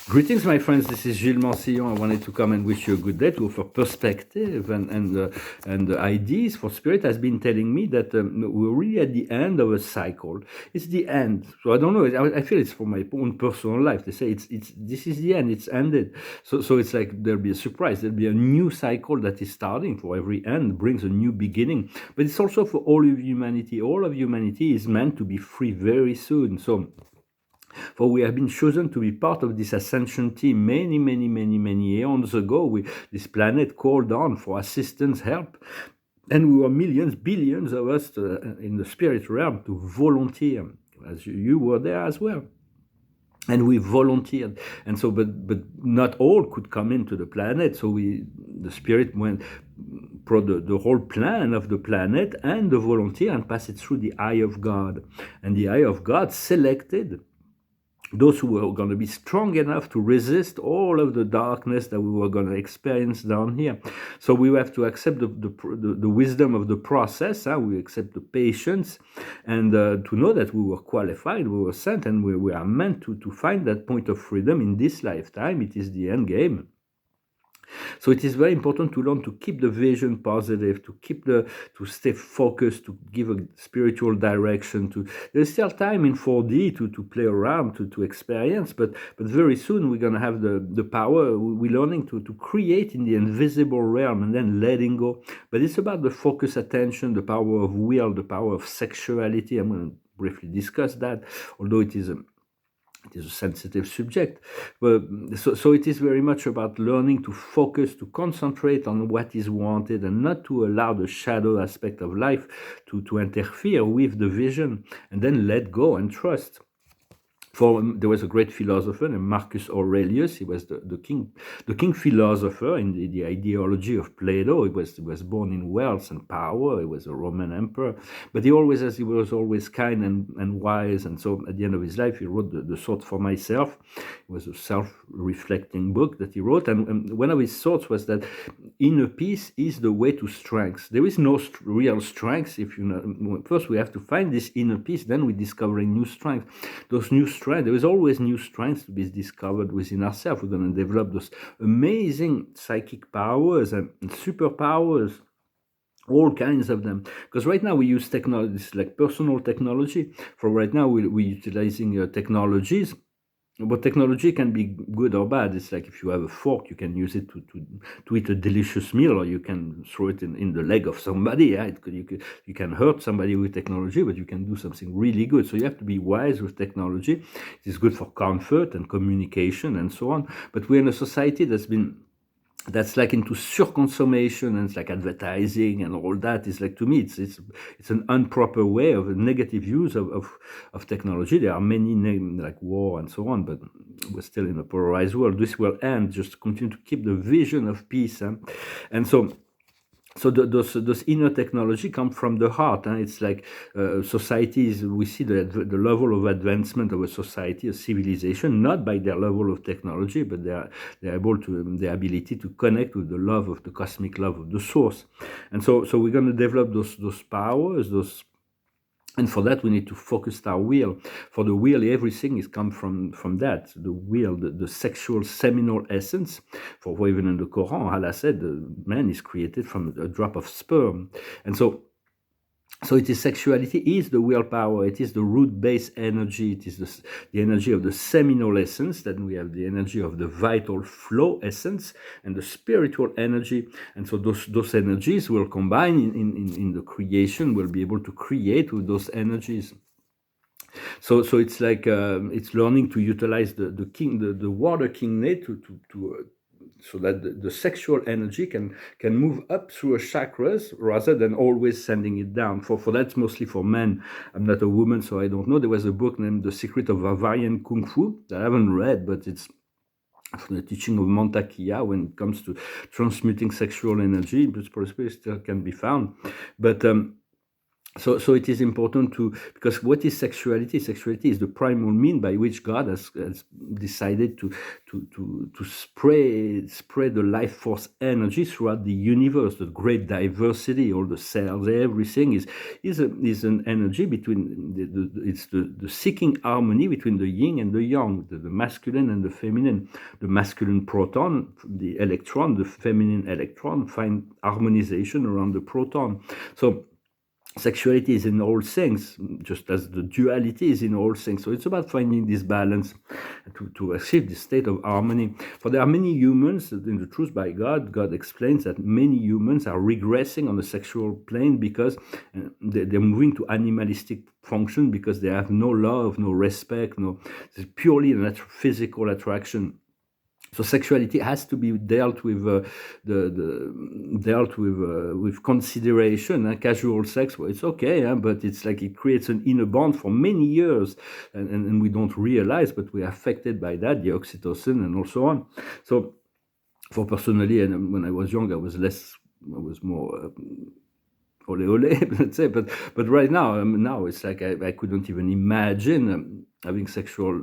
Greetings, my friends. This is Gilles Mancillon. I wanted to come and wish you a good day to offer perspective and ideas. For Spirit has been telling me that we're really at the end of a cycle. It's the end. So I don't know. I feel it's for my own personal life. They say it's this is the end. It's ended. So it's like there'll be a surprise. There'll be a new cycle that is starting. For every end brings a new beginning. But it's also for all of humanity. All of humanity is meant to be free very soon. For we have been chosen to be part of this ascension team many eons ago. This planet called on for assistance, help, and we were millions, billions of us in the spirit realm to volunteer, as you were there as well. And we volunteered, and so, but not all could come into the planet. So the spirit went, the whole plan of the planet and the volunteer, and passed it through the eye of God, and the eye of God selected those who were going to be strong enough to resist all of the darkness that we were going to experience down here. So we have to accept the wisdom of the process. We accept the patience, and to know that we were qualified, we were sent, and we are meant to find that point of freedom in this lifetime. It is the end game. So it is very important to learn to keep the vision positive, to stay focused, to give a spiritual direction. There's still time in 4D to play around, to experience, but very soon we're gonna have the power. We're learning to create in the invisible realm and then letting go. But it's about the focus, attention, the power of will, the power of sexuality. I'm going to briefly discuss that, although it is a sensitive subject. But so it is very much about learning to focus, to concentrate on what is wanted, and not to allow the shadow aspect of life to interfere with the vision, and then let go and trust. There was a great philosopher named Marcus Aurelius. He was the king philosopher in the ideology of Plato. He was born in wealth and power. He was a Roman emperor, but he was always kind and wise. And so at the end of his life, he wrote the Thought for Myself. It was a self-reflecting book that he wrote. And one of his thoughts was that inner peace is the way to strength. There is no real strength if you know. First, we have to find this inner peace. Then we're discovering new strength. Those new strengths. There is always new strengths to be discovered within ourselves. We're going to develop those amazing psychic powers and superpowers, all kinds of them. Because right now we use technologies like personal technology. For right now, we're utilizing technologies. But technology can be good or bad. It's like if you have a fork, you can use it to eat a delicious meal, or you can throw it in the leg of somebody. You can hurt somebody with technology, but you can do something really good. So you have to be wise with technology. It is good for comfort and communication and so on. But we're in a society that's like into surconsummation, and it's like advertising and all that. Is like, to me, it's an improper way of a negative use of technology. There are many like war and so on, but we're still in a polarized world. This will end. Just continue to keep the vision of peace, and so those inner technology come from the heart. It's like societies, we see the level of advancement of a society, a civilization, not by their level of technology, but they're able to, the ability to connect with the love of the cosmic love of the source. And so we're going to develop those powers, and for that, we need to focus our will. For the will, everything is come from that. The will, the sexual seminal essence. For even in the Quran, Allah said, the man is created from a drop of sperm. And so it is sexuality is the willpower. It is the root-based energy. It is the energy of the seminal essence. Then we have the energy of the vital flow essence and the spiritual energy. And so those energies will combine in the creation. We'll be able to create with those energies. So it's like it's learning to utilize the water kingnet so that the sexual energy can move up through a chakras rather than always sending it down. For that's mostly for men. I'm not a woman, so I don't know. There was a book named The Secret of Bavarian Kung Fu that I haven't read, but it's from the teaching of Montakia when it comes to transmuting sexual energy. But still can be found. But So it is important to, because what is sexuality? Sexuality is the primal mean by which God has decided to spread the life force energy throughout the universe, the great diversity, all the cells, everything is an energy between it's the seeking harmony between the yin and the yang, the masculine and the feminine. The masculine proton, the electron, the feminine electron find harmonization around the proton. So sexuality is in all things, just as the duality is in all things. So it's about finding this balance to achieve this state of harmony. For there are many humans, in the truth by God explains that many humans are regressing on the sexual plane because they're moving to animalistic function, because they have no love, no respect, it's purely a physical attraction. So sexuality has to be dealt with, with consideration. Casual sex, well, it's okay, but it's like it creates an inner bond for many years, and we don't realize, but we're affected by that, the oxytocin and also on. So, for personally, and when I was young, I was more. Ole ole, let's say, but right now, now it's like I couldn't even imagine having sexual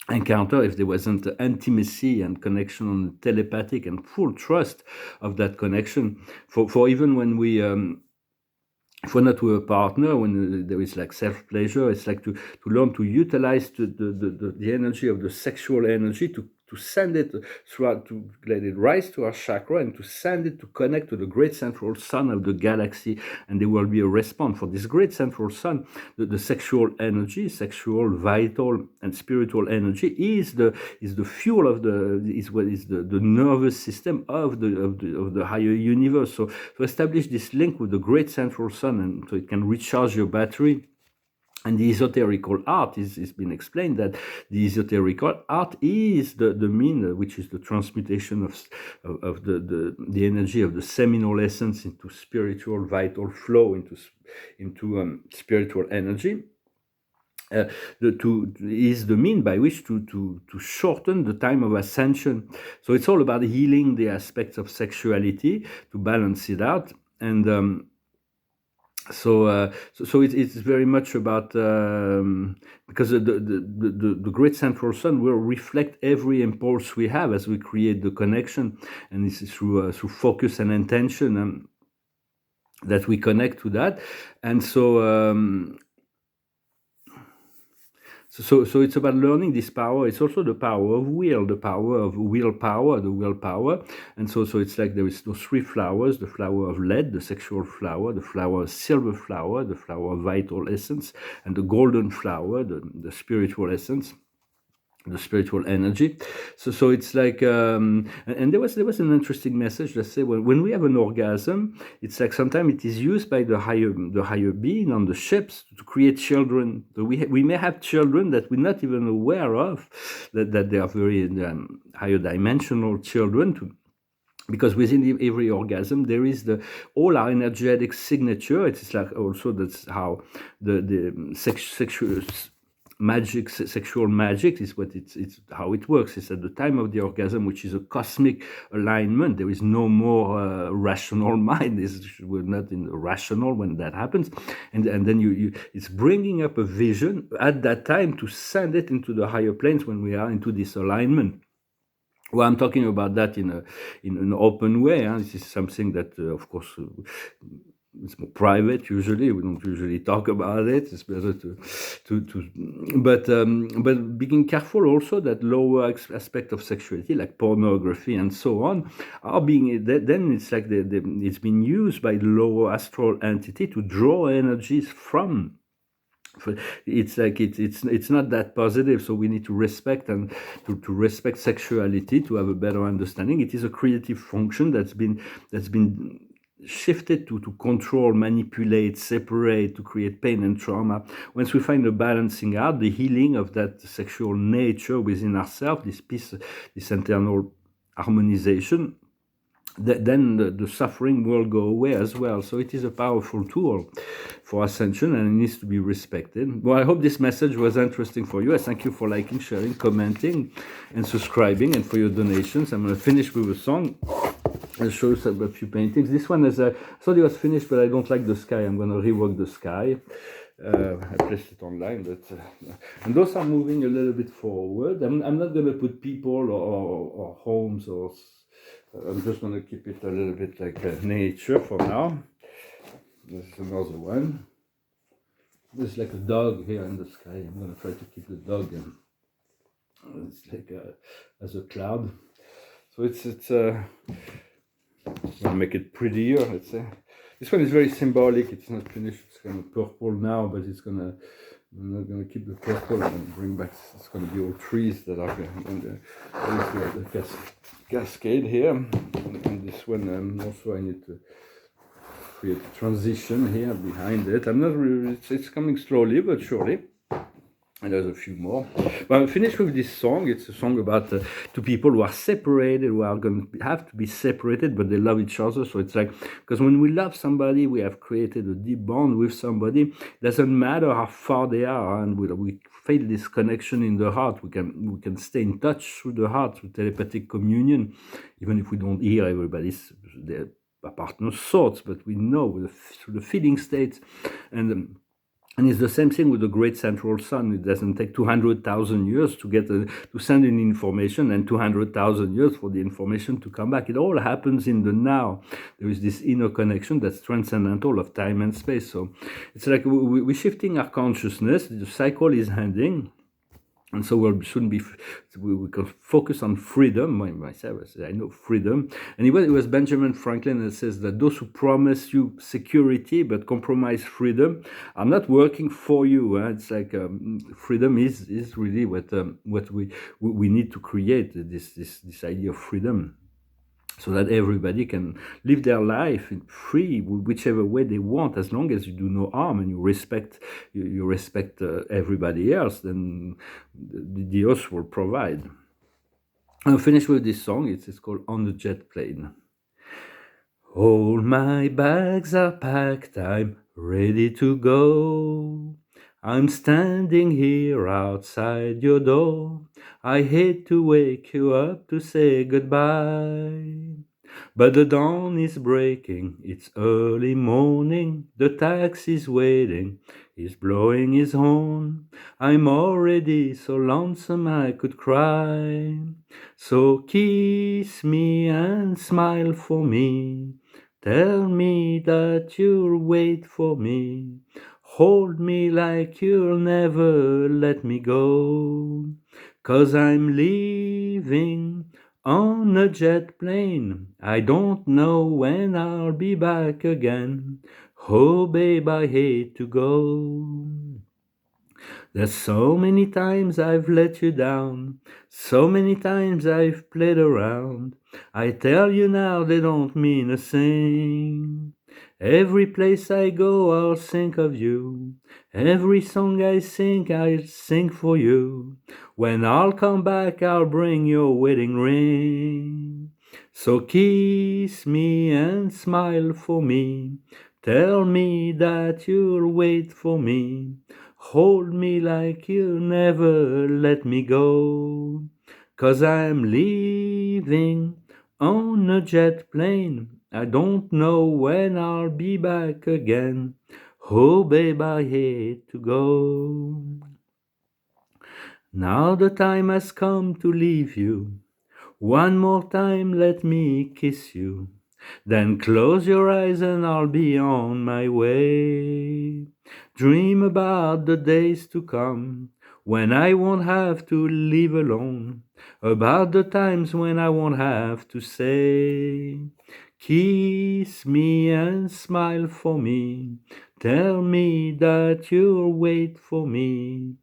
encounter if there wasn't intimacy and connection on telepathic and full trust of that connection. For even when we if we're not with a partner, when there is like self-pleasure, it's like to learn to utilize the energy of the sexual energy to send it throughout, to let it rise to our chakra and to send it to connect to the great central sun of the galaxy, and there will be a response for this great central sun. The sexual energy, sexual, vital, and spiritual energy is the fuel of the nervous system of the higher universe. So to establish this link with the great central sun, and so it can recharge your battery. And the esoterical art is been explained that the esoterical art is the mean, which is the transmutation of the energy of the seminal essence into spiritual vital flow, into spiritual energy. Is the mean by which to shorten the time of ascension. So it's all about healing the aspects of sexuality to balance it out. And so it's very much about, because the great central sun will reflect every impulse we have as we create the connection, and this is through focus and intention that we connect to that. And so it's about learning this power. It's also the power of will, the power of willpower. And so it's like there is those three flowers: the flower of lead, the sexual flower; the flower of silver flower, the flower of vital essence; and the golden flower, the spiritual essence, the spiritual energy. So it's like, and there was an interesting message that said, when we have an orgasm, it's like sometimes it is used by the higher being on the ships to create children. So we may have children that we're not even aware of, that they are very higher dimensional children, because within every orgasm there is all our energetic signature. It's like also that's how the sexual magic is what it's how it works. It's at the time of the orgasm, which is a cosmic alignment. There is no more rational mind. We're not in the rational when that happens, and then you it's bringing up a vision at that time to send it into the higher planes when we are into this alignment. Well, I'm talking about that in an open way. This is something that, of course, it's more private. Usually, we don't usually talk about it. It's better but being careful also that lower aspect of sexuality, like pornography and so on, are being then it's like it's been used by the lower astral entity to draw energies from. It's like it's not that positive, so we need to respect and to respect sexuality to have a better understanding. It is a creative function that's been shifted to control, manipulate, separate, to create pain and trauma. Once we find a balancing out, the healing of that sexual nature within ourselves, this peace, this internal harmonization, then the suffering will go away as well. So it is a powerful tool for ascension, and it needs to be respected. Well, I hope this message was interesting for you. I thank you for liking, sharing, commenting, and subscribing, and for your donations. I'm going to finish with a song. I'll show you a few paintings. This one is, I thought it was finished, but I don't like the sky. I'm going to rework the sky. I placed it online, but and those are moving a little bit forward. I'm not going to put people or homes or. I'm just going to keep it a little bit like nature for now. This is another one. There's like a dog here in the sky. I'm going to try to keep the dog in. It's like as a cloud. So it's I'll make it prettier, let's say. This one is very symbolic. It's not finished. It's kind of purple now, but I'm not gonna keep the purple and bring back. It's gonna be all trees that are going the cascade here. And this one also I need to create a transition here behind it. I'm not really. It's coming slowly but surely. And there's a few more. But I'll finish with this song. It's a song about two people who are separated, who are going to have to be separated, but they love each other. So it's like, because when we love somebody, we have created a deep bond with somebody. It doesn't matter how far they are, and we feel this connection in the heart. We can stay in touch through the heart, through telepathic communion, even if we don't hear everybody's their partner's thoughts, but we know through the feeling states. And it's the same thing with the great central sun. It doesn't take 200,000 years to get to send in information, and 200,000 years for the information to come back. It all happens in the now. There is this inner connection that's transcendental of time and space. So it's like we're shifting our consciousness. The cycle is ending. And so we can focus on freedom. Myself, I know freedom. And it was Benjamin Franklin that says that those who promise you security but compromise freedom are not working for you. It's like freedom is really what we need to create, this idea of freedom, so that everybody can live their life free, whichever way they want, as long as you do no harm and you respect everybody else. Then the earth will provide. I'll finish with this song. It's called "On the Jet Plane." All my bags are packed, I'm ready to go. I'm standing here outside your door. I hate to wake you up to say goodbye. But the dawn is breaking, it's early morning. The taxi's waiting, he's blowing his horn. I'm already so lonesome I could cry. So kiss me and smile for me. Tell me that you'll wait for me. Hold me like you'll never let me go. 'Cause I'm leaving on a jet plane. I don't know when I'll be back again. Oh, babe, I hate to go. There's so many times I've let you down, so many times I've played around. I tell you now they don't mean a thing. Every place I go I'll think of you. Every song I sing I'll sing for you. When I'll come back I'll bring your wedding ring. So kiss me and smile for me. Tell me that you'll wait for me. Hold me like you'll never let me go. 'Cause I'm leaving on a jet plane. I don't know when I'll be back again. Oh, babe, I hate to go. Now the time has come to leave you. One more time, let me kiss you. Then close your eyes and I'll be on my way. Dream about the days to come, when I won't have to live alone. About the times when I won't have to say, kiss me and smile for me. Tell me that you'll wait for me.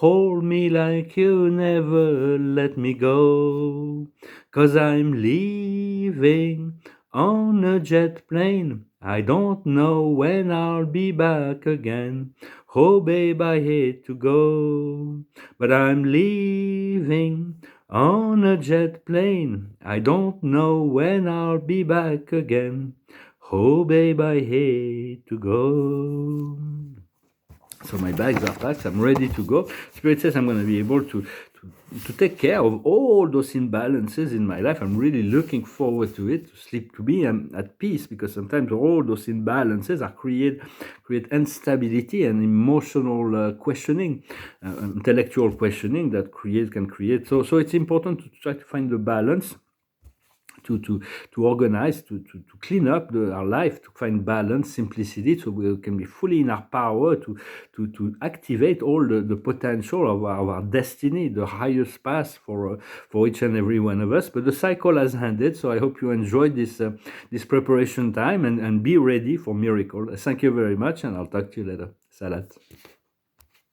Hold me like you never let me go. 'Cause I'm leaving on a jet plane. I don't know when I'll be back again. Oh, babe, I hate to go. But I'm leaving on a jet plane. I don't know when I'll be back again. Oh, babe, I hate to go. So my bags are packed. I'm ready to go. Spirit says I'm going to be able to to take care of all those imbalances in my life. I'm really looking forward to it, to sleep, to be at peace, because sometimes all those imbalances are create instability and emotional questioning, intellectual questioning that can create. So it's important to try to find the balance, to organize, to clean up our life, to find balance, simplicity, so we can be fully in our power to activate all the potential of our destiny, the highest path for each and every one of us. But the cycle has ended, so I hope you enjoyed this preparation time and be ready for miracle. Thank you very much, and I'll talk to you later. Salat.